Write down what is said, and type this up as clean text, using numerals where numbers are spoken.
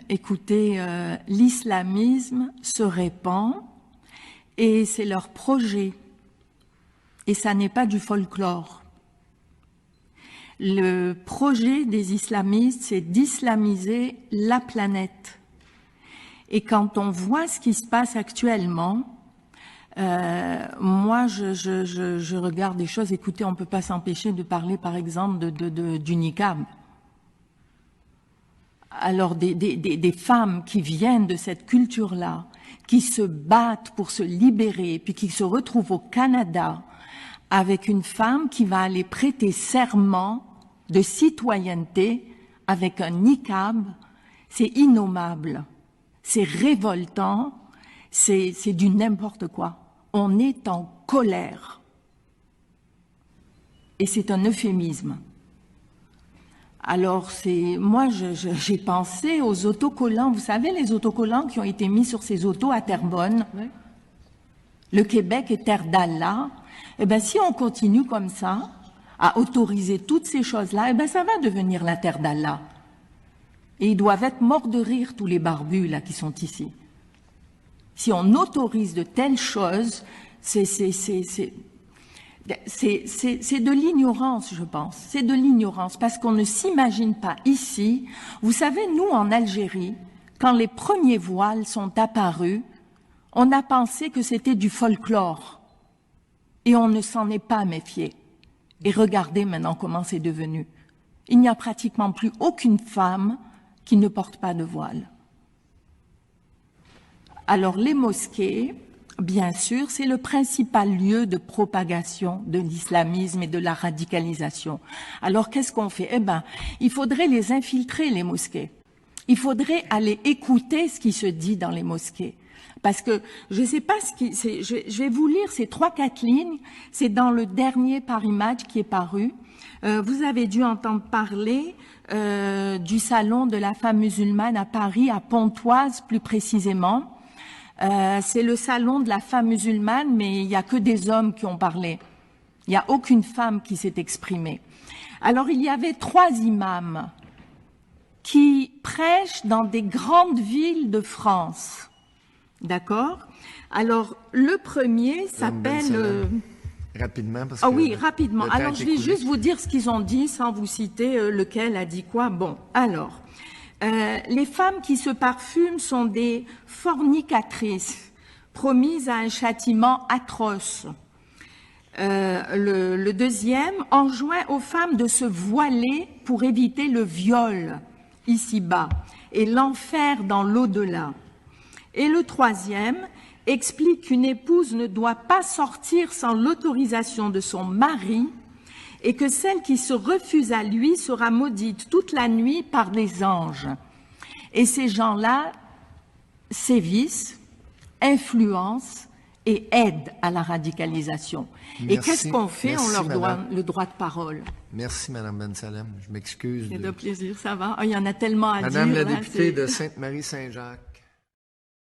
Écoutez, l'islamisme se répand et c'est leur projet. Et ça n'est pas du folklore. Le projet des islamistes, c'est d'islamiser la planète. Et quand on voit ce qui se passe actuellement, moi, je regarde des choses. Écoutez, on ne peut pas s'empêcher de parler, par exemple, du niqab. Alors, des femmes qui viennent de cette culture-là, qui se battent pour se libérer, puis qui se retrouvent au Canada avec une femme qui va aller prêter serment de citoyenneté avec un niqab, c'est innommable, c'est révoltant, c'est du n'importe quoi. On est en colère. Et c'est un euphémisme. Alors, moi, j'ai pensé aux autocollants. Vous savez, les autocollants qui ont été mis sur ces autos à Terrebonne. Oui. Le Québec est terre d'Allah. Eh bien, si on continue comme ça, à autoriser toutes ces choses-là, eh bien, ça va devenir la terre d'Allah. Et ils doivent être morts de rire, tous les barbus, là, qui sont ici. Si on autorise de telles choses, c'est de l'ignorance, je pense. C'est de l'ignorance, parce qu'on ne s'imagine pas ici. Vous savez, nous, en Algérie, quand les premiers voiles sont apparus, on a pensé que c'était du folklore. Et on ne s'en est pas méfié. Et regardez maintenant comment c'est devenu. Il n'y a pratiquement plus aucune femme qui ne porte pas de voile. Alors les mosquées, bien sûr, c'est le principal lieu de propagation de l'islamisme et de la radicalisation. Alors qu'est-ce qu'on fait? Eh bien, il faudrait les infiltrer, les mosquées. Il faudrait aller écouter ce qui se dit dans les mosquées. Parce que je ne sais pas ce qui... Je vais vous lire ces 3-4 lignes. C'est dans le dernier Paris Match qui est paru. Vous avez dû entendre parler du salon de la femme musulmane à Paris, à Pontoise plus précisément. C'est le salon de la femme musulmane, mais il n'y a que des hommes qui ont parlé. Il n'y a aucune femme qui s'est exprimée. Alors il y avait 3 imams qui prêchent dans des grandes villes de France. D'accord? Alors, le premier s'appelle... Rapidement, parce que... Ah oui, rapidement. Alors, je vais juste vous dire ce qu'ils ont dit, sans vous citer lequel a dit quoi. Bon, alors, les femmes qui se parfument sont des fornicatrices, promises à un châtiment atroce. Le deuxième enjoint aux femmes de se voiler pour éviter le viol, ici-bas, et l'enfer dans l'au-delà. Et le troisième explique qu'une épouse ne doit pas sortir sans l'autorisation de son mari et que celle qui se refuse à lui sera maudite toute la nuit par des anges. Et ces gens-là sévissent, influencent et aident à la radicalisation. Merci. Et qu'est-ce qu'on fait? On leur donne le droit de parole. Merci, Mme Bensalem. Je m'excuse. C'est de plaisir, ça va. Oh, il y en a tellement à dire. Madame la députée de Sainte-Marie-Saint-Jacques.